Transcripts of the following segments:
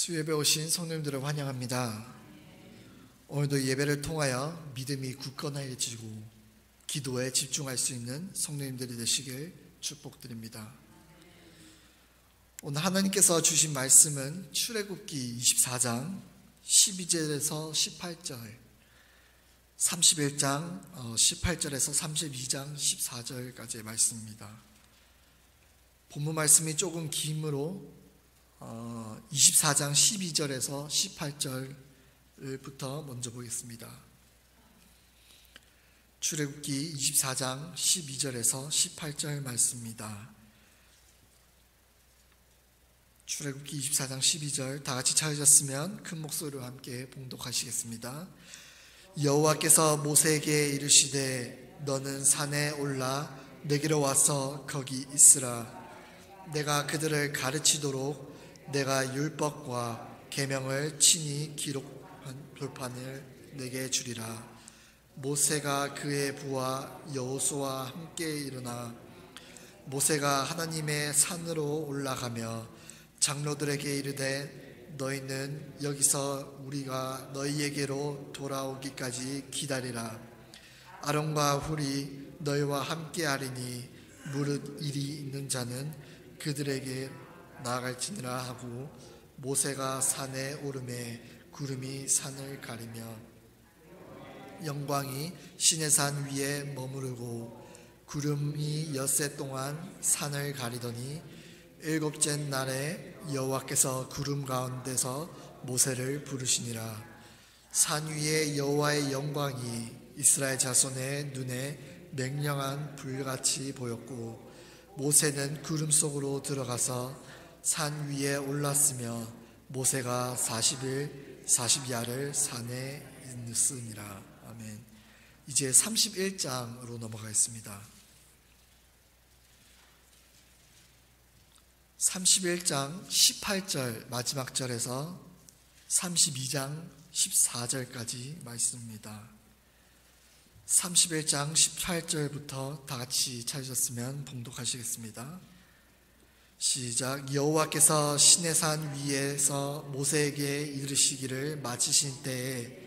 수요예배 오신 성도님들을 환영합니다. 오늘도 예배를 통하여 믿음이 굳건해지고 기도에 집중할 수 있는 성도님들이 되시길 축복드립니다. 오늘 하나님께서 주신 말씀은 출애굽기 24장 12절에서 18절, 31장 18절에서 32장 14절까지의 말씀입니다. 본문 말씀이 조금 기므로 24장 12절에서 18절부터 먼저 보겠습니다. 출애굽기 24장 12절에서 18절 말씀입니다. 출애굽기 24장 12절 다 같이 찾으셨으면 큰 목소리로 함께 봉독하시겠습니다. 여호와께서 모세에게 이르시되 너는 산에 올라 내게로 와서 거기 있으라. 내가 그들을 가르치도록 내가 율법과 계명을 친히 기록한 돌판을 내게 주리라. 모세가 그의 부하 여호수아와 함께 일어나 모세가 하나님의 산으로 올라가며 장로들에게 이르되 너희는 여기서 우리가 너희에게로 돌아오기까지 기다리라. 아론과 훌이 너희와 함께 하리니 무릇 일이 있는 자는 그들에게 나아갈지니라 하고 모세가 산에 오르매 구름이 산을 가리며 영광이 시내산 위에 머무르고 구름이 엿새 동안 산을 가리더니 일곱째 날에 여호와께서 구름 가운데서 모세를 부르시니라. 산 위에 여호와의 영광이 이스라엘 자손의 눈에 맹렬한 불같이 보였고 모세는 구름 속으로 들어가서 산 위에 올랐으며 모세가 40일 40야를 산에 있으니라. 아멘. 이제 31장으로 넘어가겠습니다. 31장 18절 마지막 절에서 32장 14절까지 말씀입니다. 31장 18절부터 다 같이 찾으셨으면 봉독하시겠습니다. 시작. 여호와께서 시내산 위에서 모세에게 이르시기를 마치신 때에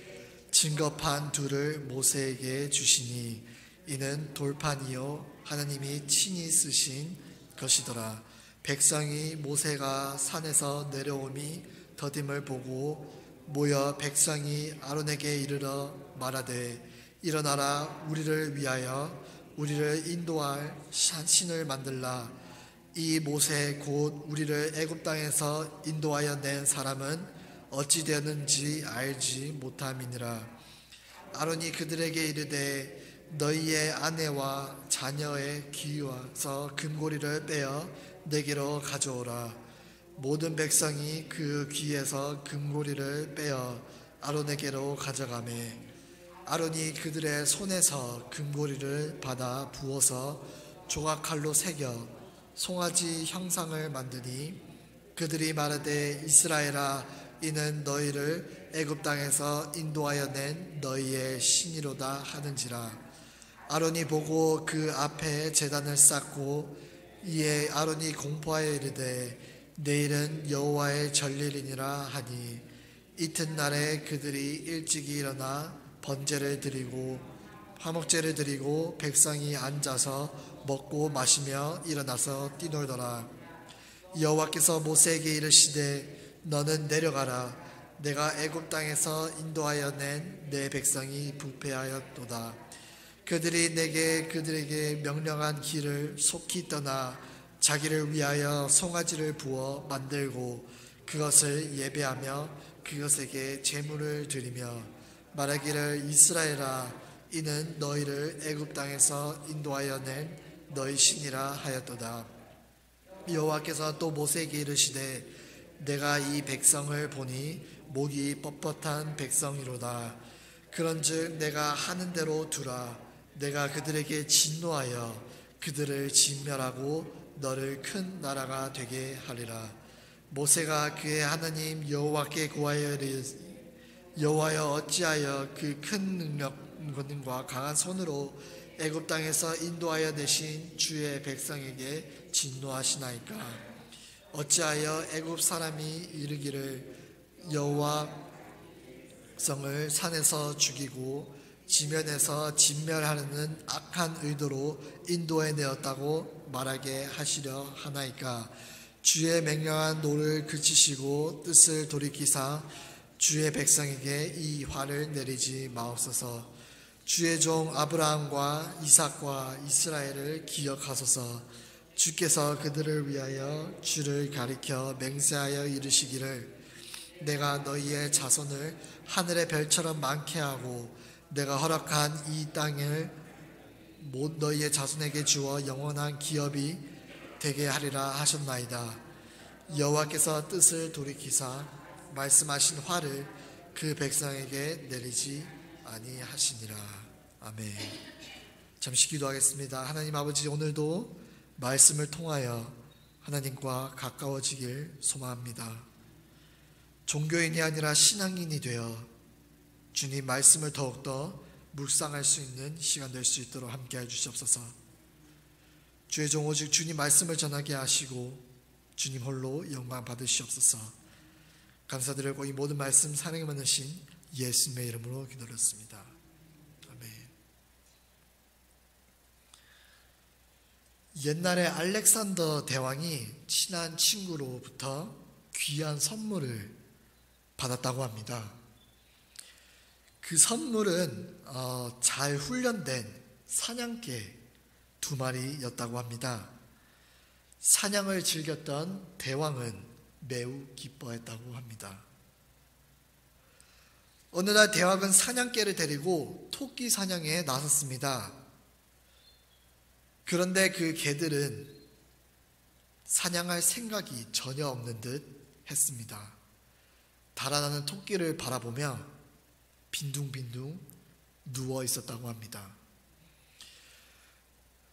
증거판 둘을 모세에게 주시니 이는 돌판이요 하나님이 친히 쓰신 것이더라. 백성이 모세가 산에서 내려오미 더딤을 보고 모여 백성이 아론에게 이르러 말하되 일어나라. 우리를 위하여 우리를 인도할 신을 만들라. 이 모세 곧 우리를 애굽 땅에서 인도하여 낸 사람은 어찌 되었는지 알지 못함이니라. 아론이 그들에게 이르되 너희의 아내와 자녀의 귀와서 금고리를 빼어 내게로 가져오라. 모든 백성이 그 귀에서 금고리를 빼어 아론에게로 가져가매 아론이 그들의 손에서 금고리를 받아 부어서 조각칼로 새겨 송아지 형상을 만드니 그들이 말하되 이스라엘아 이는 너희를 애굽 땅에서 인도하여 낸 너희의 신이로다 하는지라. 아론이 보고 그 앞에 제단을 쌓고 이에 아론이 공포하여 이르되 내일은 여호와의 전일이니라 하니 이튿날에 그들이 일찍이 일어나 번제를 드리고 화목제를 드리고 백성이 앉아서 먹고 마시며 일어나서 뛰놀더라. 여호와께서 모세에게 이르시되 너는 내려가라. 내가 애굽 땅에서 인도하여 낸 내 백성이 부패하였도다. 그들이 내게 그들에게 명령한 길을 속히 떠나 자기를 위하여 송아지를 부어 만들고 그것을 예배하며 그것에게 제물을 드리며 말하기를 이스라엘아 이는 너희를 애굽 땅에서 인도하여 낸 너희 신이라 하였도다. 여호와께서 또 모세에게 이르시되 내가 이 백성을 보니 목이 뻣뻣한 백성이로다. 그런즉 내가 하는 대로 두라. 내가 그들에게 진노하여 그들을 진멸하고 너를 큰 나라가 되게 하리라. 모세가 그의 하나님 여호와께 구하여 여호와여 어찌하여 그 큰 능력과 강한 손으로 애굽 땅에서 인도하여 내신 주의 백성에게 진노하시나이까. 어찌하여 애굽 사람이 이르기를 여호와 성을 산에서 죽이고 지면에서 진멸하려는 악한 의도로 인도해 내었다고 말하게 하시려 하나이까. 주의 명령한 노를 그치시고 뜻을 돌이키사 주의 백성에게 이 화를 내리지 마옵소서. 주의 종 아브라함과 이삭과 이스라엘을 기억하소서. 주께서 그들을 위하여 주를 가리켜 맹세하여 이르시기를 내가 너희의 자손을 하늘의 별처럼 많게 하고 내가 허락한 이 땅을 너희의 자손에게 주어 영원한 기업이 되게 하리라 하셨나이다. 여호와께서 뜻을 돌이키사 말씀하신 화를 그 백성에게 내리지 아니하시니라. 아멘. 잠시 기도하겠습니다. 하나님 아버지, 오늘도 말씀을 통하여 하나님과 가까워지길 소망합니다. 종교인이 아니라 신앙인이 되어 주님 말씀을 더욱더 묵상할 수 있는 시간 될 수 있도록 함께해 주시옵소서. 주의 종 오직 주님 말씀을 전하게 하시고 주님 홀로 영광 받으시옵소서. 감사드리고 이 모든 말씀 사랑에 많으신 예수님의 이름으로 기도드렸습니다. 아멘. 옛날에 알렉산더 대왕이 친한 친구로부터 귀한 선물을 받았다고 합니다. 그 선물은 잘 훈련된 사냥개 2마리였다고 합니다. 사냥을 즐겼던 대왕은 매우 기뻐했다고 합니다. 어느 날 대왕은 사냥개를 데리고 토끼 사냥에 나섰습니다. 그런데 그 개들은 사냥할 생각이 전혀 없는 듯 했습니다. 달아나는 토끼를 바라보며 빈둥빈둥 누워 있었다고 합니다.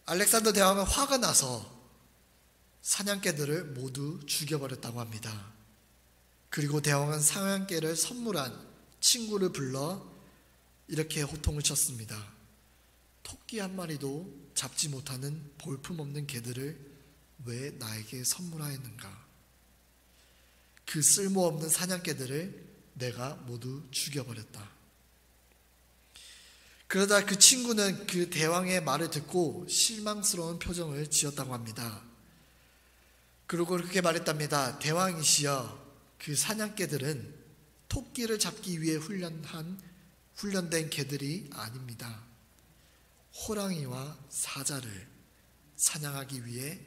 알렉산더 대왕은 화가 나서 사냥개들을 모두 죽여버렸다고 합니다. 그리고 대왕은 사냥개를 선물한 친구를 불러 이렇게 호통을 쳤습니다. 토끼 한 마리도 잡지 못하는 볼품없는 개들을 왜 나에게 선물하였는가? 그 쓸모없는 사냥개들을 내가 모두 죽여버렸다. 그러다 그 친구는 그 대왕의 말을 듣고 실망스러운 표정을 지었다고 합니다. 그리고 그렇게 말했답니다. 대왕이시여, 그 사냥개들은 토끼를 잡기 위해 훈련된 개들이 아닙니다. 호랑이와 사자를 사냥하기 위해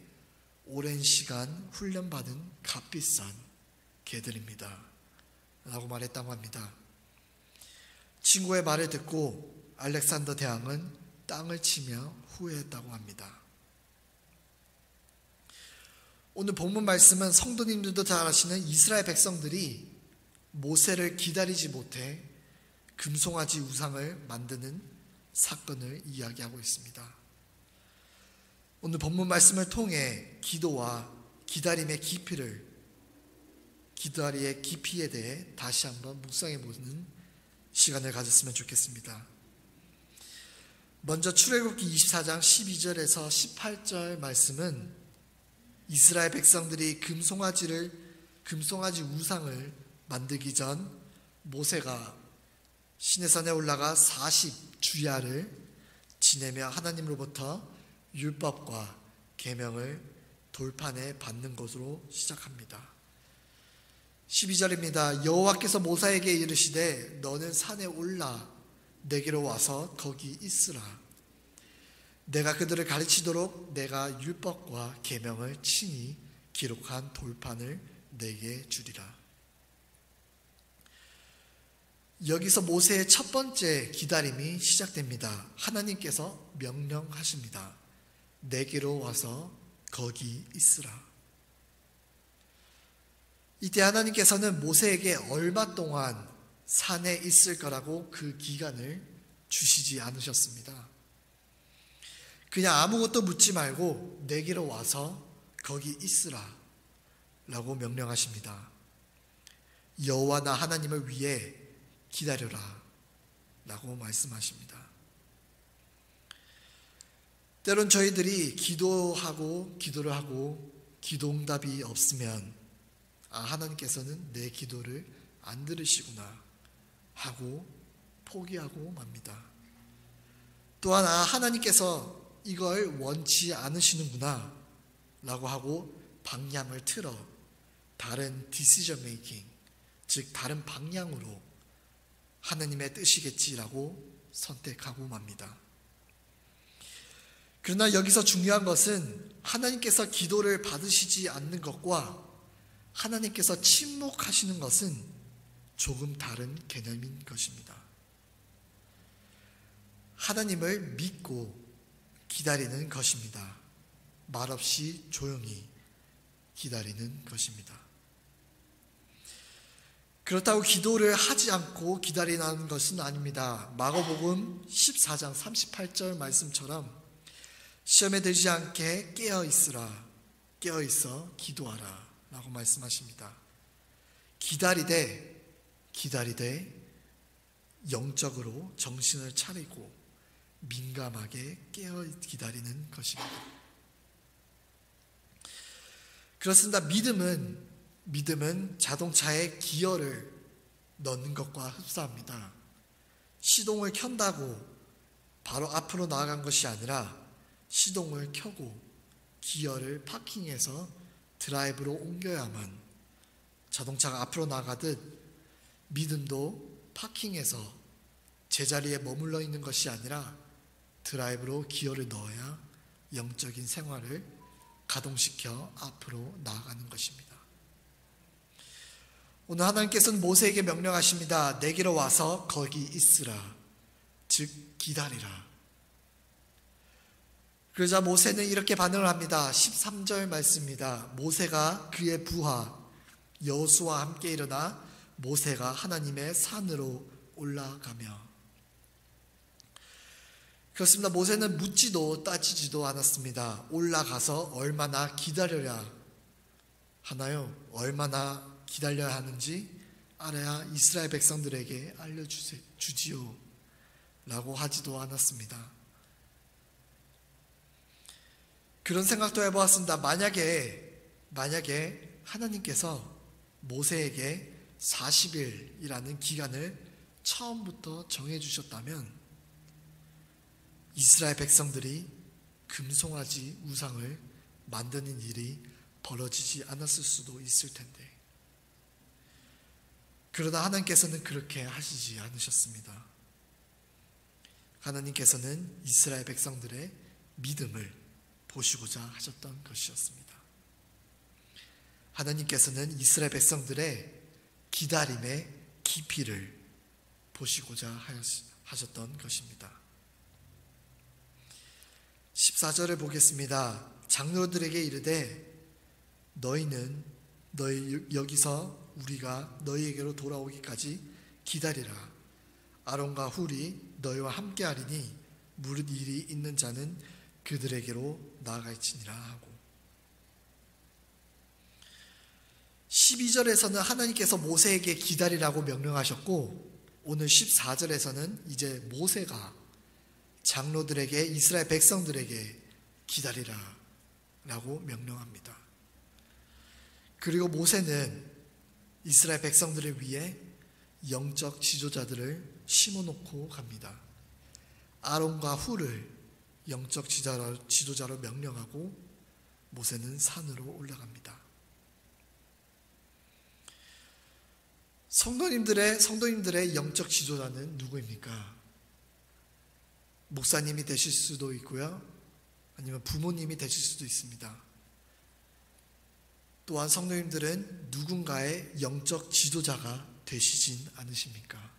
오랜 시간 훈련받은 값비싼 개들입니다. 라고 말했다고 합니다. 친구의 말을 듣고 알렉산더 대왕은 땅을 치며 후회했다고 합니다. 오늘 본문 말씀은 성도님들도 잘 아시는 이스라엘 백성들이 모세를 기다리지 못해 금송아지 우상을 만드는 사건을 이야기하고 있습니다. 오늘 본문 말씀을 통해 기도와 기다림의 기다리의 깊이에 대해 다시 한번 묵상해 보는 시간을 가졌으면 좋겠습니다. 먼저 출애굽기 24장 12절에서 18절 말씀은 이스라엘 백성들이 금송아지 우상을 만들기 전 모세가 시내산에 올라가 40주야를 지내며 하나님으로부터 율법과 계명을 돌판에 받는 것으로 시작합니다. 12절입니다. 여호와께서 모세에게 이르시되 너는 산에 올라 내게로 와서 거기 있으라. 내가 그들을 가르치도록 내가 율법과 계명을 친히 기록한 돌판을 내게 주리라. 여기서 모세의 첫 번째 기다림이 시작됩니다. 하나님께서 명령하십니다. 내게로 와서 거기 있으라. 이때 하나님께서는 모세에게 얼마 동안 산에 있을 거라고 그 기간을 주시지 않으셨습니다. 그냥 아무것도 묻지 말고 내게로 와서 거기 있으라 라고 명령하십니다. 여호와 나 하나님을 위해 기다려라 라고 말씀하십니다. 때론 저희들이 기도를 하고 기도응답이 없으면 하나님께서는 내 기도를 안 들으시구나 하고 포기하고 맙니다. 또한 하나님께서 이걸 원치 않으시는구나 라고 하고 방향을 틀어 다른 디시전 메이킹, 즉 다른 방향으로 하나님의 뜻이겠지라고 선택하고 맙니다. 그러나 여기서 중요한 것은 하나님께서 기도를 받으시지 않는 것과 하나님께서 침묵하시는 것은 조금 다른 개념인 것입니다. 하나님을 믿고 기다리는 것입니다. 말없이 조용히 기다리는 것입니다. 그렇다고 기도를 하지 않고 기다리는 것은 아닙니다. 마가복음 14장 38절 말씀처럼 시험에 들지 않게 깨어있으라, 깨어있어 기도하라 라고 말씀하십니다. 기다리되 영적으로 정신을 차리고 민감하게 깨어 기다리는 것입니다. 그렇습니다. 믿음은 자동차에 기어를 넣는 것과 흡사합니다. 시동을 켠다고 바로 앞으로 나아간 것이 아니라 시동을 켜고 기어를 파킹해서 드라이브로 옮겨야만 자동차가 앞으로 나가듯 믿음도 파킹해서 제자리에 머물러 있는 것이 아니라 드라이브로 기어를 넣어야 영적인 생활을 가동시켜 앞으로 나아가는 것입니다. 오늘 하나님께서는 모세에게 명령하십니다. 내게로 와서 거기 있으라, 즉 기다리라. 그러자 모세는 이렇게 반응을 합니다. 13절 말씀입니다. 모세가 그의 부하 여호수아와 함께 일어나 모세가 하나님의 산으로 올라가며. 그렇습니다. 모세는 묻지도 따지지도 않았습니다. 올라가서 얼마나 기다려야 하나요? 얼마나 기다려야 하는지 알아야 이스라엘 백성들에게 알려주지요 라고 하지도 않았습니다. 그런 생각도 해보았습니다. 만약에 하나님께서 모세에게 40일이라는 기간을 처음부터 정해주셨다면 이스라엘 백성들이 금송아지 우상을 만드는 일이 벌어지지 않았을 수도 있을 텐데, 그러나 하나님께서는 그렇게 하시지 않으셨습니다. 하나님께서는 이스라엘 백성들의 믿음을 보시고자 하셨던 것이었습니다. 하나님께서는 이스라엘 백성들의 기다림의 깊이를 보시고자 하셨던 것입니다. 14절을 보겠습니다. 장로들에게 이르되 여기서 우리가 너희에게로 돌아오기까지 기다리라. 아론과 훌이 너희와 함께하리니 무릇 일이 있는 자는 그들에게로 나아갈지니라 하고, 12절에서는 하나님께서 모세에게 기다리라고 명령하셨고, 오늘 14절에서는 이제 모세가 장로들에게, 이스라엘 백성들에게 기다리라 라고 명령합니다. 그리고 모세는 이스라엘 백성들을 위해 영적 지도자들을 심어놓고 갑니다. 아론과 훌을 영적 지도자로 명령하고 모세는 산으로 올라갑니다. 성도님들의 영적 지도자는 누구입니까? 목사님이 되실 수도 있고요, 아니면 부모님이 되실 수도 있습니다. 또한 성도님들은 누군가의 영적 지도자가 되시진 않으십니까?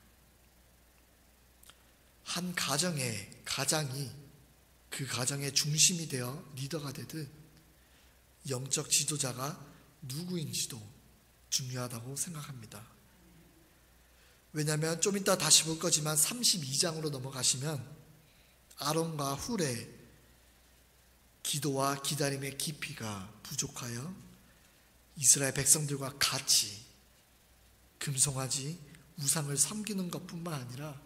한 가정이 그 가정의 중심이 되어 리더가 되듯 영적 지도자가 누구인지도 중요하다고 생각합니다. 왜냐하면 좀 이따 다시 볼 거지만 32장으로 넘어가시면 아론과 훌의 기도와 기다림의 깊이가 부족하여 이스라엘 백성들과 같이 금송아지 우상을 섬기는 것뿐만 아니라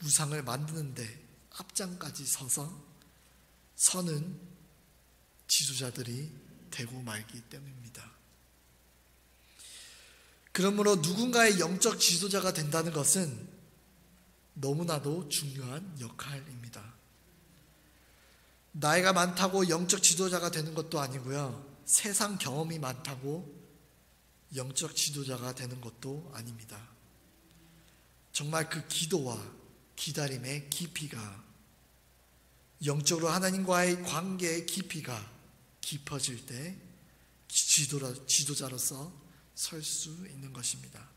우상을 만드는데 앞장까지 서는 지도자들이 되고 말기 때문입니다. 그러므로 누군가의 영적 지도자가 된다는 것은 너무나도 중요한 역할입니다. 나이가 많다고 영적 지도자가 되는 것도 아니고요. 세상 경험이 많다고 영적 지도자가 되는 것도 아닙니다. 정말 그 기도와 기다림의 깊이가, 영적으로 하나님과의 관계의 깊이가 깊어질 때 지도자로서 설 수 있는 것입니다.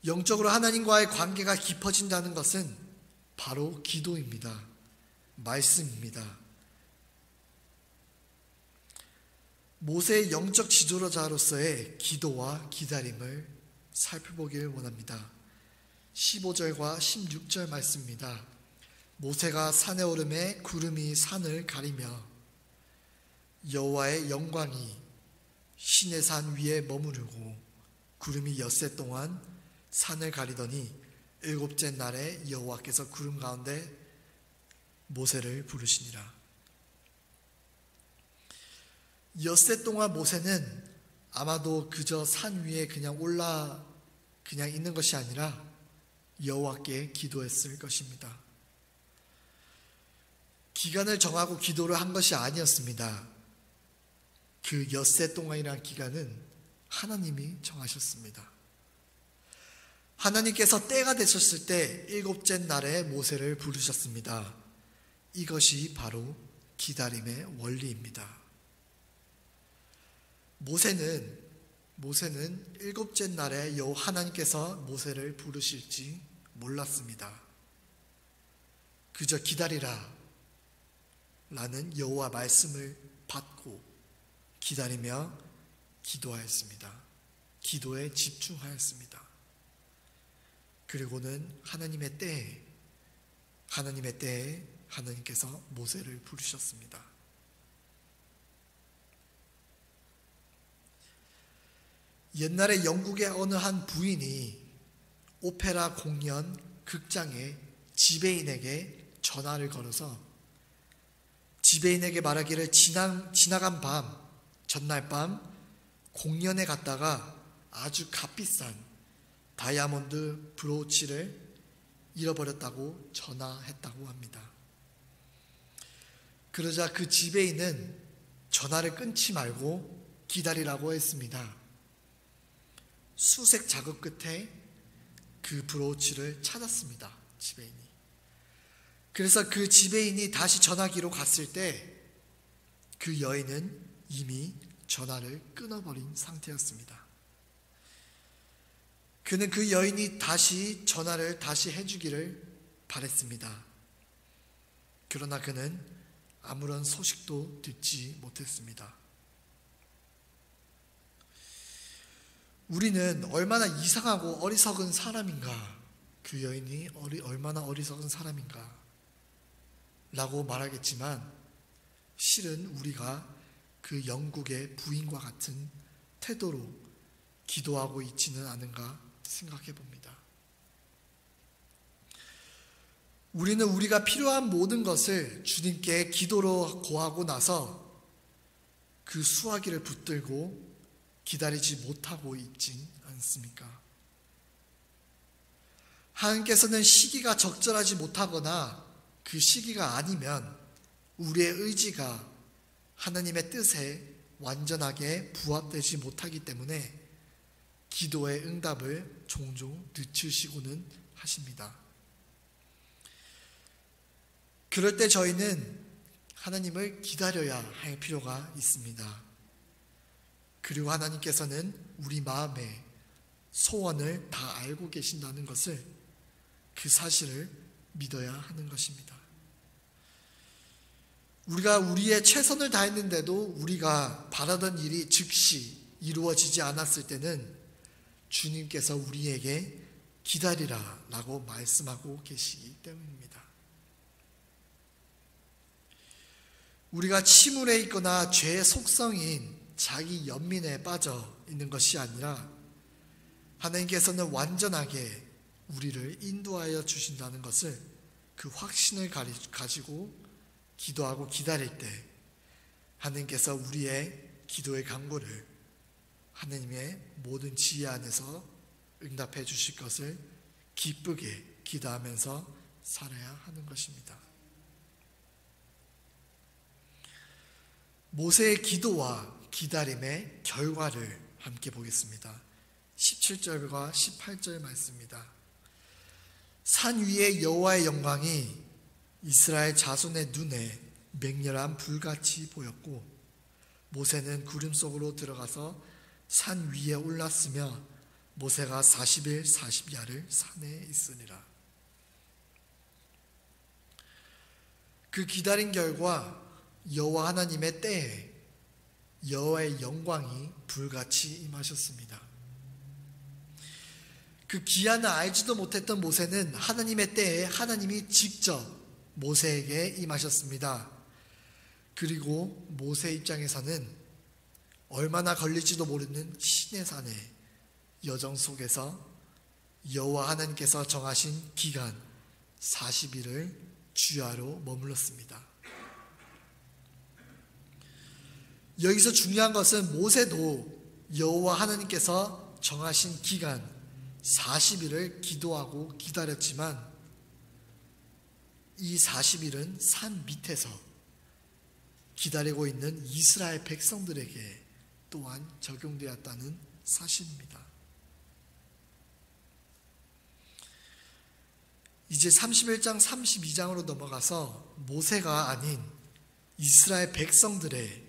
영적으로 하나님과의 관계가 깊어진다는 것은 바로 기도입니다. 말씀입니다. 모세의 영적 지도자로서의 기도와 기다림을 살펴보길 원합니다. 15절과 16절 말씀입니다. 모세가 산에 오르매 구름이 산을 가리며 여호와의 영광이 시내산 위에 머무르고 구름이 엿새 동안 산을 가리더니 일곱째 날에 여호와께서 구름 가운데 모세를 부르시니라. 엿새 동안 모세는 아마도 그저 산 위에 그냥 있는 것이 아니라 여호와께 기도했을 것입니다. 기간을 정하고 기도를 한 것이 아니었습니다. 그 엿새 동안이라는 기간은 하나님이 정하셨습니다. 하나님께서 때가 되셨을 때 일곱째 날에 모세를 부르셨습니다. 이것이 바로 기다림의 원리입니다. 모세는 일곱째 날에 여호와 하나님께서 모세를 부르실지 몰랐습니다. 그저 기다리라 라는 여호와 말씀을 받고 기다리며 기도하였습니다. 기도에 집중하였습니다. 그리고는 하나님의 때에 하나님께서 모세를 부르셨습니다. 옛날에 영국의 어느 한 부인이 오페라 공연 극장의 지배인에게 전화를 걸어서 지배인에게 말하기를 지나간 밤, 전날 밤 공연에 갔다가 아주 값비싼 다이아몬드 브로치를 잃어버렸다고 전화했다고 합니다. 그러자 그 지배인은 전화를 끊지 말고 기다리라고 했습니다. 수색 작업 끝에 그 브로치를 찾았습니다. 지배인이. 그래서 그 지배인이 다시 전화기로 갔을 때 그 여인은 이미 전화를 끊어버린 상태였습니다. 그는 그 여인이 다시 전화를 다시 해주기를 바랬습니다. 그러나 그는 아무런 소식도 듣지 못했습니다. 우리는 얼마나 이상하고 어리석은 사람인가, 그 여인이 얼마나 어리석은 사람인가 라고 말하겠지만 실은 우리가 그 영국의 부인과 같은 태도로 기도하고 있지는 않은가 생각해 봅니다. 우리는 우리가 필요한 모든 것을 주님께 기도로 고하고 나서 그 수화기를 붙들고 기다리지 못하고 있진 않습니까? 하나님께서는 시기가 적절하지 못하거나 그 시기가 아니면 우리의 의지가 하나님의 뜻에 완전하게 부합되지 못하기 때문에 기도의 응답을 종종 늦추시고는 하십니다. 그럴 때 저희는 하나님을 기다려야 할 필요가 있습니다. 그리고 하나님께서는 우리 마음의 소원을 다 알고 계신다는 것을, 그 사실을 믿어야 하는 것입니다. 우리가 우리의 최선을 다했는데도 우리가 바라던 일이 즉시 이루어지지 않았을 때는 주님께서 우리에게 기다리라 라고 말씀하고 계시기 때문입니다. 우리가 침울해 있거나 죄의 속성인 자기 연민에 빠져 있는 것이 아니라 하나님께서는 완전하게 우리를 인도하여 주신다는 것을, 그 확신을 가지고 기도하고 기다릴 때 하나님께서 우리의 기도의 간구를 하나님의 모든 지혜 안에서 응답해 주실 것을 기쁘게 기도하면서 살아야 하는 것입니다. 모세의 기도와 기다림의 결과를 함께 보겠습니다. 17절과 18절 말씀입니다. 산 위에 여호와의 영광이 이스라엘 자손의 눈에 맹렬한 불같이 보였고 모세는 구름 속으로 들어가서 산 위에 올랐으며 모세가 40일 40야를 산에 있으니라. 그 기다린 결과 여호와 하나님의 때에 여호와의 영광이 불같이 임하셨습니다. 그 기한을 알지도 못했던 모세는 하나님의 때에 하나님이 직접 모세에게 임하셨습니다. 그리고 모세 입장에서는 얼마나 걸릴지도 모르는 시내산의 여정 속에서 여호와 하나님께서 정하신 기간 40일을 주야로 머물렀습니다. 여기서 중요한 것은 모세도 여호와 하나님께서 정하신 기간 40일을 기도하고 기다렸지만 이 40일은 산 밑에서 기다리고 있는 이스라엘 백성들에게 또한 적용되었다는 사실입니다. 이제 31장 32장으로 넘어가서 모세가 아닌 이스라엘 백성들의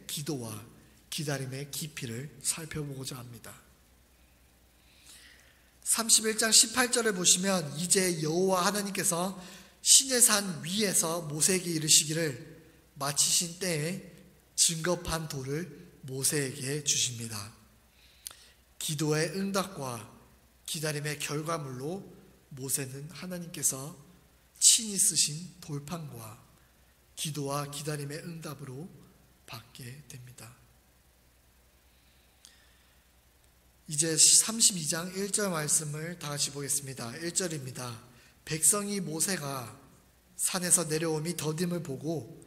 기도와 기다림의 깊이를 살펴보고자 합니다. 31장 18절을 보시면 이제 여호와 하나님께서 시내산 위에서 모세에게 이르시기를 마치신 때에 증거판 돌을 모세에게 주십니다. 기도의 응답과 기다림의 결과물로 모세는 하나님께서 친히 쓰신 돌판과 기도와 기다림의 응답으로 받게 됩니다. 이제 32장 1절 말씀을 다 같이 보겠습니다. 1절입니다. 백성이 모세가 산에서 내려오미 더딤을 보고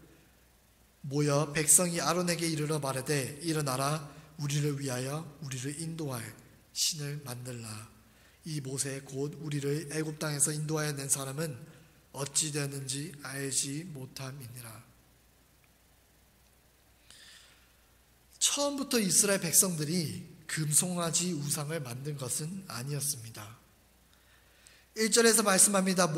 모여 백성이 아론에게 이르러 말하되 일어나라 우리를 위하여 우리를 인도할 신을 만들라. 이 모세 곧 우리를 애굽 땅에서 인도하여 낸 사람은 어찌 되었는지 알지 못함이니라. 처음부터 이스라엘 백성들이 금송아지 우상을 만든 것은 아니었습니다. 1절에서 말씀합니다.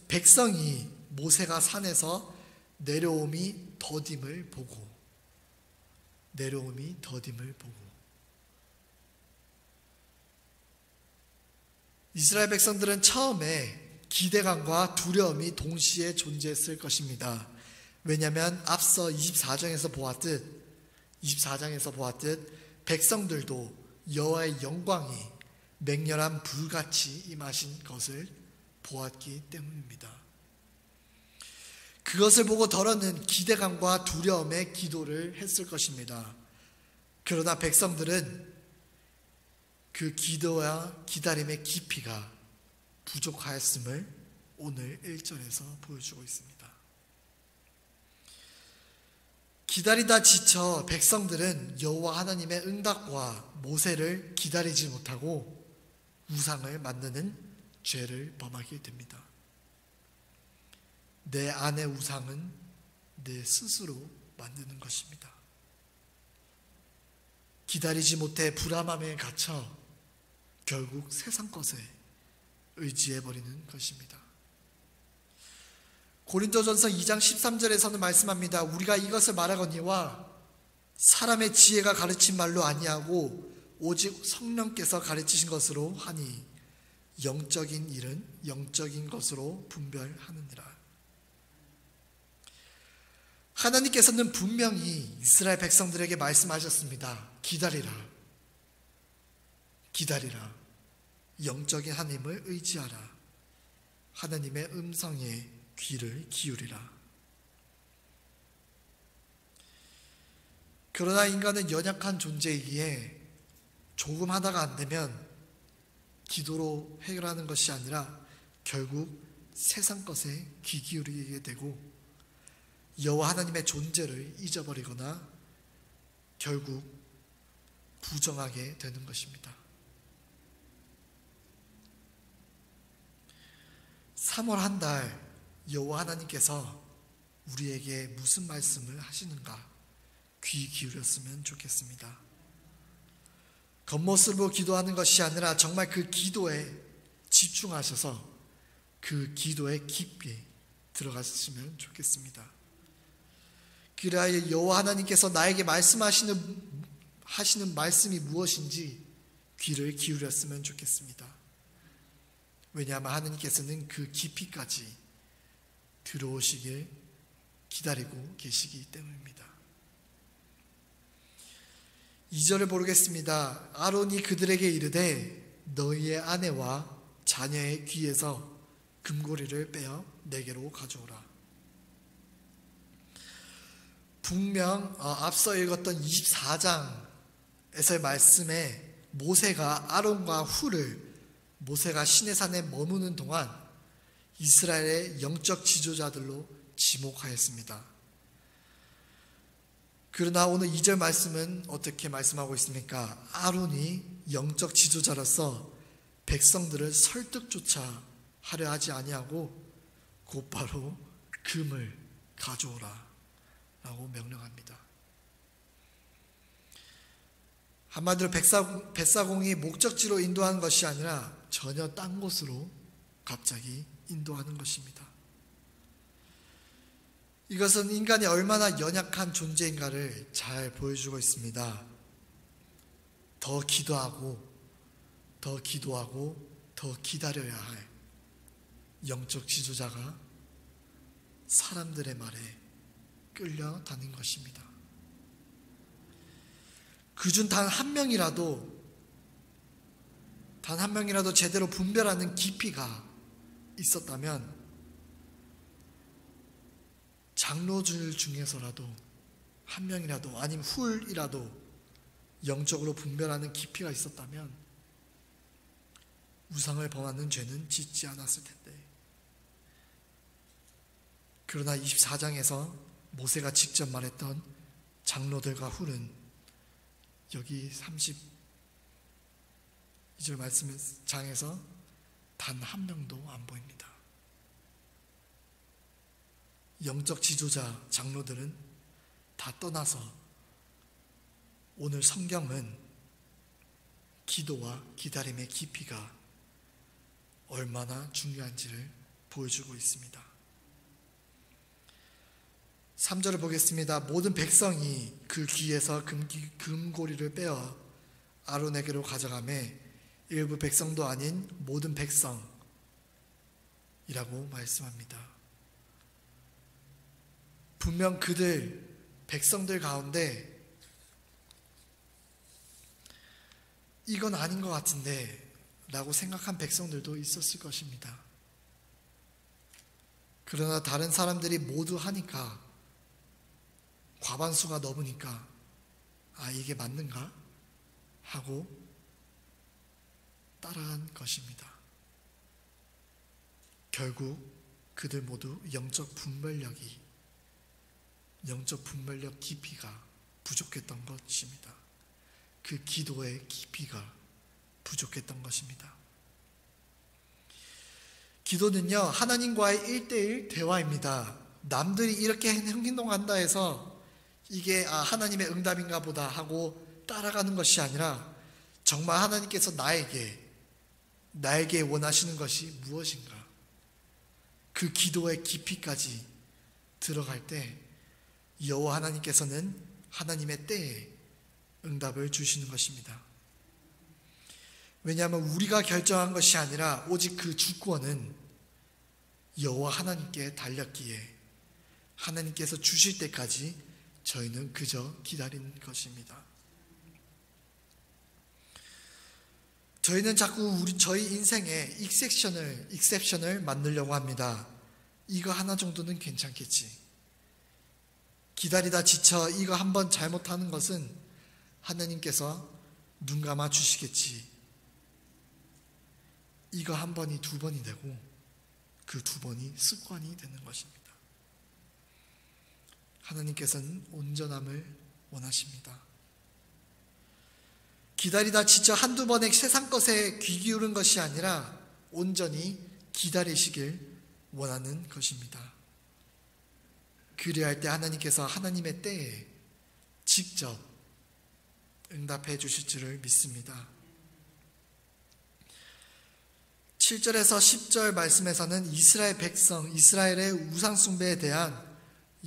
백성이 모세가 산에서 내려옴이 더딤을 보고 이스라엘 백성들은 처음에 기대감과 두려움이 동시에 존재했을 것입니다. 왜냐하면 앞서 24장에서 보았듯 백성들도 여호와의 영광이 맹렬한 불같이 임하신 것을 보았기 때문입니다. 그것을 보고 덜어는 기대감과 두려움의 기도를 했을 것입니다. 그러나 백성들은 그 기도와 기다림의 깊이가 부족하였음을 오늘 1절에서 보여주고 있습니다. 기다리다 지쳐 백성들은 여호와 하나님의 응답과 모세를 기다리지 못하고 우상을 만드는 죄를 범하게 됩니다. 내 안의 우상은 내 스스로 만드는 것입니다. 기다리지 못해 불안함에 갇혀 결국 세상 것에 의지해버리는 것입니다. 고린도전서 2장 13절에서는 말씀합니다. 우리가 이것을 말하거니와 사람의 지혜가 가르친 말로 아니하고 오직 성령께서 가르치신 것으로 하니 영적인 일은 영적인 것으로 분별하느니라. 하나님께서는 분명히 이스라엘 백성들에게 말씀하셨습니다. 기다리라. 영적인 하나님을 의지하라. 하나님의 음성에 귀를 기울이라. 그러나 인간은 연약한 존재이기에 조금 하다가 안 되면 기도로 해결하는 것이 아니라 결국 세상 것에 귀 기울이게 되고 여호와 하나님의 존재를 잊어버리거나 결국 부정하게 되는 것입니다. 3월 한 달 여호와 하나님께서 우리에게 무슨 말씀을 하시는가 귀 기울였으면 좋겠습니다. 겉모습으로 기도하는 것이 아니라 정말 그 기도에 집중하셔서 그 기도에 깊이 들어갔으면 좋겠습니다. 그래야 여호와 하나님께서 나에게 말씀하시는 말씀이 무엇인지 귀를 기울였으면 좋겠습니다. 왜냐하면 하나님께서는 그 깊이까지 들어오시길 기다리고 계시기 때문입니다. 2절을 보겠습니다. 아론이 그들에게 이르되 너희의 아내와 자녀의 귀에서 금고리를 빼어 내게로 가져오라. 분명 앞서 읽었던 24장에서의 말씀에 모세가 아론과 훌을 모세가 시내산에 머무는 동안 이스라엘의 영적 지도자들로 지목하였습니다. 그러나 오늘 2절 말씀은 어떻게 말씀하고 있습니까? 아론이 영적 지도자로서 백성들을 설득조차 하려 하지 아니하고 곧바로 금을 가져오라 라고 명령합니다. 한마디로 뱃사공이 목적지로 인도하는 것이 아니라 전혀 딴 곳으로 갑자기 인도하는 것입니다. 이것은 인간이 얼마나 연약한 존재인가를 잘 보여주고 있습니다. 더 기도하고 더 기다려야 할 영적 지도자가 사람들의 말에 끌려다닌 것입니다. 그중 단 한 명이라도 제대로 분별하는 깊이가 있었다면 장로들 중에서라도 한 명이라도 아니면 훌이라도 영적으로 분별하는 깊이가 있었다면 우상을 범하는 죄는 짓지 않았을 텐데. 그러나 24장에서 모세가 직접 말했던 장로들과 훌은 여기 32절 말씀 장에서 단 한 명도 안 보입니다. 영적 지도자 장로들은 다 떠나서 오늘 성경은 기도와 기다림의 깊이가 얼마나 중요한지를 보여주고 있습니다. 3절을 보겠습니다. 모든 백성이 그 귀에서 금고리를 빼어 아론에게로 가져가매 일부 백성도 아닌 모든 백성이라고 말씀합니다. 분명 백성들 가운데 이건 아닌 것 같은데 라고 생각한 백성들도 있었을 것입니다. 그러나 다른 사람들이 모두 하니까 과반수가 넘으니까 이게 맞는가? 하고 따라한 것입니다. 결국 그들 모두 영적 분별력 깊이가 부족했던 것입니다. 그 기도의 깊이가 부족했던 것입니다. 기도는요, 하나님과의 1대1 대화입니다. 남들이 이렇게 행동한다 해서 이게 하나님의 응답인가 보다 하고 따라가는 것이 아니라 정말 하나님께서 나에게 원하시는 것이 무엇인가? 그 기도의 깊이까지 들어갈 때 여호와 하나님께서는 하나님의 때에 응답을 주시는 것입니다. 왜냐하면 우리가 결정한 것이 아니라 오직 그 주권은 여호와 하나님께 달렸기에 하나님께서 주실 때까지 저희는 그저 기다리는 것입니다. 저희는 자꾸 저희 인생에 익셉션을 만들려고 합니다. 이거 하나 정도는 괜찮겠지. 기다리다 지쳐 이거 한번 잘못하는 것은 하나님께서 눈 감아 주시겠지. 이거 한 번이 두 번이 되고 그 두 번이 습관이 되는 것입니다. 하나님께서는 온전함을 원하십니다. 기다리다 지쳐 한두 번의 세상 것에 귀 기울인 것이 아니라 온전히 기다리시길 원하는 것입니다. 그리할 때 하나님께서 하나님의 때에 직접 응답해 주실 줄을 믿습니다. 7절에서 10절 말씀에서는 이스라엘 백성, 이스라엘의 우상 숭배에 대한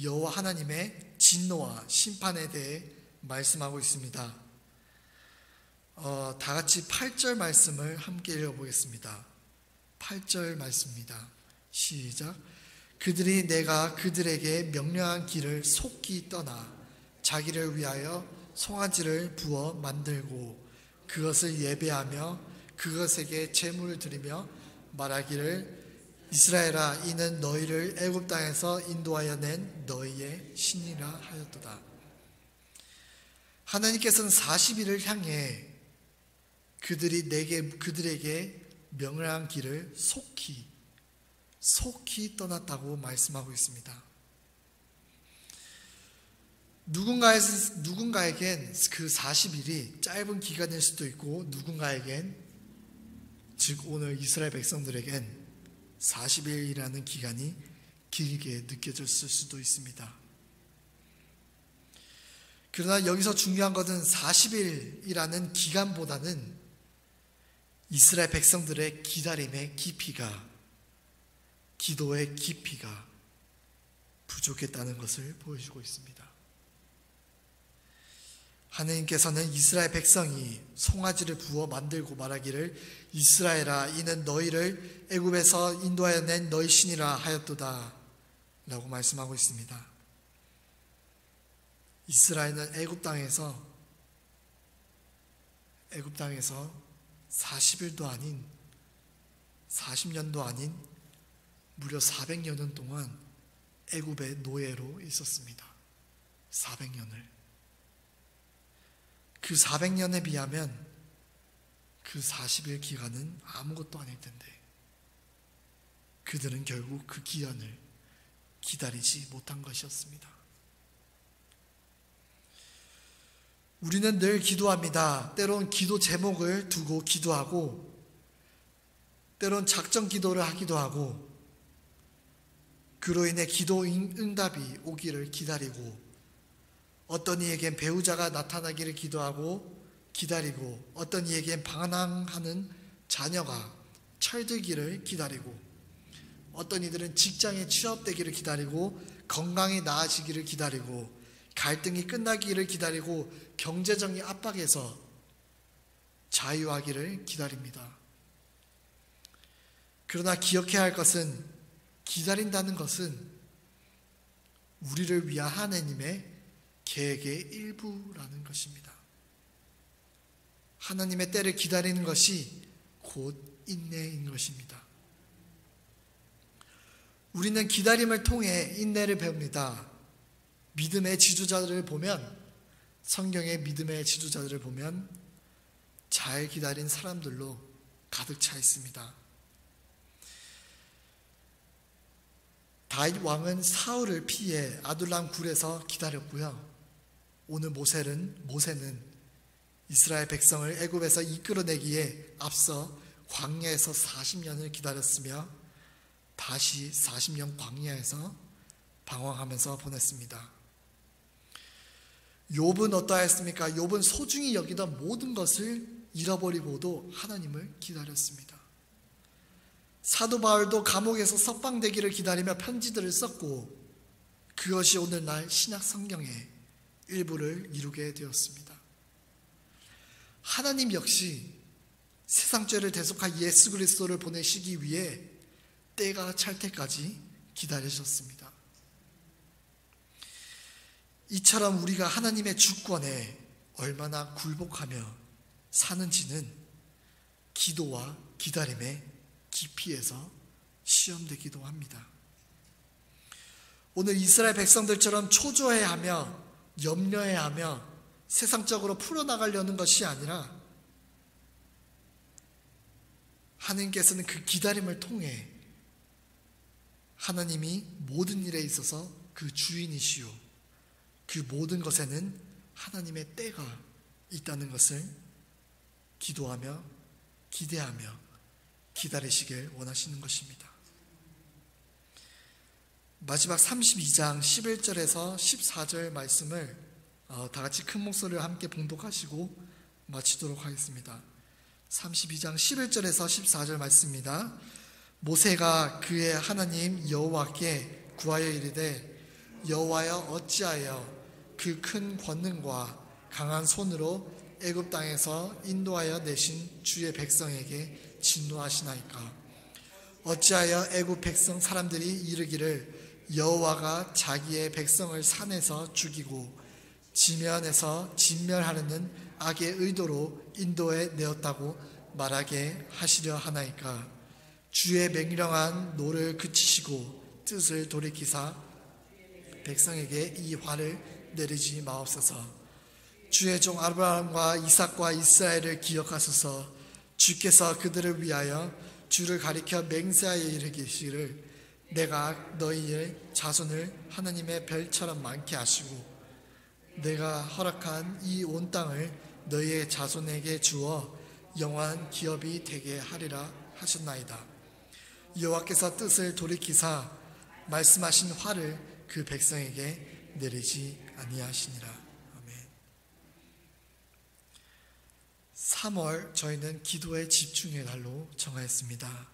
여호와 하나님의 진노와 심판에 대해 말씀하고 있습니다. 다 같이 8절 말씀을 함께 읽어보겠습니다. 8절 말씀입니다. 시작. 그들이 내가 그들에게 명령한 길을 속히 떠나 자기를 위하여 송아지를 부어 만들고 그것을 예배하며 그것에게 제물을 드리며 말하기를 이스라엘아 이는 너희를 애굽 땅에서 인도하여 낸 너희의 신이라 하였도다. 하나님께서는 40일을 향해 그들에게 명령한 길을 속히 떠났다고 말씀하고 있습니다. 누군가에겐 그 40일이 짧은 기간일 수도 있고 누군가에겐 즉 오늘 이스라엘 백성들에겐 40일이라는 기간이 길게 느껴졌을 수도 있습니다. 그러나 여기서 중요한 것은 40일이라는 기간보다는 이스라엘 백성들의 기다림의 깊이가, 기도의 깊이가 부족했다는 것을 보여주고 있습니다. 하나님께서는 이스라엘 백성이 송아지를 부어 만들고 말하기를 이스라엘아 이는 너희를 애굽에서 인도하여 낸 너희 신이라 하였도다 라고 말씀하고 있습니다. 이스라엘은 애굽 땅에서 40일도 아닌 40년도 아닌 무려 400년 동안 애굽의 노예로 있었습니다. 400년을. 그 400년에 비하면 그 40일 기간은 아무것도 아닐 텐데 그들은 결국 그 기간을 기다리지 못한 것이었습니다. 우리는 늘 기도합니다. 때론 기도 제목을 두고 기도하고 때론 작정 기도를 하기도 하고 그로 인해 기도 응답이 오기를 기다리고 어떤 이에겐 배우자가 나타나기를 기도하고 기다리고 어떤 이에겐 방황하는 자녀가 철들기를 기다리고 어떤 이들은 직장에 취업되기를 기다리고 건강이 나아지기를 기다리고 갈등이 끝나기를 기다리고 경제적인 압박에서 자유하기를 기다립니다. 그러나 기억해야 할 것은 기다린다는 것은 우리를 위한 하나님의 계획의 일부라는 것입니다. 하나님의 때를 기다리는 것이 곧 인내인 것입니다. 우리는 기다림을 통해 인내를 배웁니다. 믿음의 지도자들을 보면 성경의 믿음의 지도자들을 보면 잘 기다린 사람들로 가득 차 있습니다. 다윗 왕은 사울을 피해 아둘람 굴에서 기다렸고요. 오늘 모세는 이스라엘 백성을 애굽에서 이끌어내기에 앞서 광야에서 40년을 기다렸으며 다시 40년 광야에서 방황하면서 보냈습니다. 욥은 어떠하였습니까? 욥은 소중히 여기던 모든 것을 잃어버리고도 하나님을 기다렸습니다. 사도 바울도 감옥에서 석방되기를 기다리며 편지들을 썼고 그것이 오늘날 신약 성경의 일부를 이루게 되었습니다. 하나님 역시 세상 죄를 대속할 예수 그리스도를 보내시기 위해 때가 찰 때까지 기다리셨습니다. 이처럼 우리가 하나님의 주권에 얼마나 굴복하며 사는지는 기도와 기다림의 깊이에서 시험되기도 합니다. 오늘 이스라엘 백성들처럼 초조해하며 염려해하며 세상적으로 풀어나가려는 것이 아니라 하나님께서는 그 기다림을 통해 하나님이 모든 일에 있어서 그 주인이시오 그 모든 것에는 하나님의 때가 있다는 것을 기도하며 기대하며 기다리시길 원하시는 것입니다. 마지막 32장 11절에서 14절 말씀을 다 같이 큰 목소리를 함께 봉독하시고 마치도록 하겠습니다. 32장 11절에서 14절 말씀입니다. 모세가 그의 하나님 여호와께 구하여 이르되 여호와여 어찌하여 그 큰 권능과 강한 손으로 애굽 땅에서 인도하여 내신 주의 백성에게 진노하시나이까. 어찌하여 애굽 백성 사람들이 이르기를 여호와가 자기의 백성을 산에서 죽이고 지면에서 진멸하려는 악의 의도로 인도해 내었다고 말하게 하시려 하나이까. 주의 맹령한 노를 그치시고 뜻을 돌이키사 백성에게 이 화를 내리지 마옵소서. 주의 종 아브라함과 이삭과 이스라엘을 기억하소서. 주께서 그들을 위하여 주를 가리켜 맹세하여 이르기를 내가 너희의 자손을 하나님의 별처럼 많게 하시고 내가 허락한 이 온 땅을 너희의 자손에게 주어 영원한 기업이 되게 하리라 하셨나이다. 여호와께서 뜻을 돌이키사 말씀하신 화를 그 백성에게 내리지 아니하시니라. 아멘. 3월 저희는 기도의 집중의 달로 정하였습니다.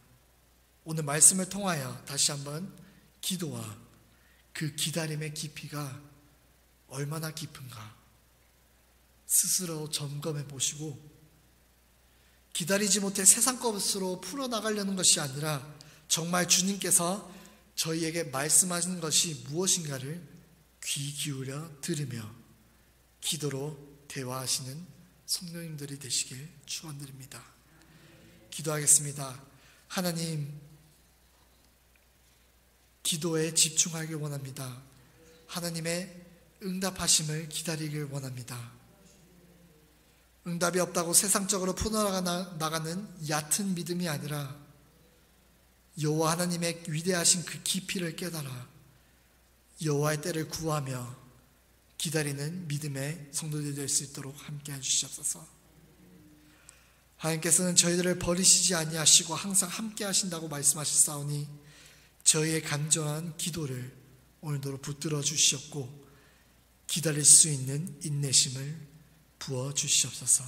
오늘 말씀을 통하여 다시 한번 기도와 그 기다림의 깊이가 얼마나 깊은가 스스로 점검해 보시고 기다리지 못해 세상 것으로 풀어나가려는 것이 아니라 정말 주님께서 저희에게 말씀하시는 것이 무엇인가를 귀 기울여 들으며 기도로 대화하시는 성도님들이 되시길 축원드립니다. 기도하겠습니다. 하나님, 기도에 집중하길 원합니다. 하나님의 응답하심을 기다리길 원합니다. 응답이 없다고 세상적으로 풀어나가는 얕은 믿음이 아니라 여호와 하나님의 위대하신 그 깊이를 깨달아 여호와의 때를 구하며 기다리는 믿음의 성도들이 될 수 있도록 함께해 주시옵소서. 하나님께서는 저희들을 버리시지 아니하시고 항상 함께 하신다고 말씀하셨사오니 저희의 간절한 기도를 오늘도 붙들어 주시옵고 기다릴 수 있는 인내심을 부어 주시옵소서.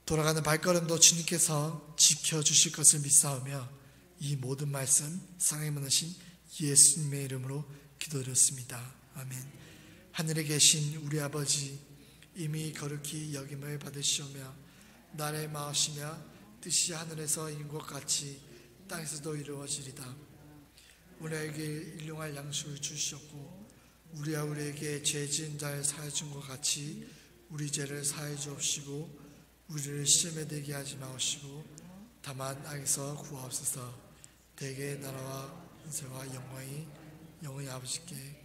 돌아가는 발걸음도 주님께서 지켜주실 것을 믿사오며 이 모든 말씀 사랑이 많으신 예수님의 이름으로 기도드렸습니다. 아멘. 하늘에 계신 우리 아버지, 이미 거룩히 여김을 받으시오며 나를 마으시며 뜻이 하늘에서 이룬 것 같이 땅에서도 이루어지리다. 우리에게 일용할 양식을 주시옵고 우리와 우리에게 죄 지은 자를 사하여 준 것 같이 우리 죄를 사하여 주옵시고 우리를 시험에 들게 하지 마옵시고 다만 악에서 구하옵소서. 대개 나라와 은혜와 영광이 영원히 아버지께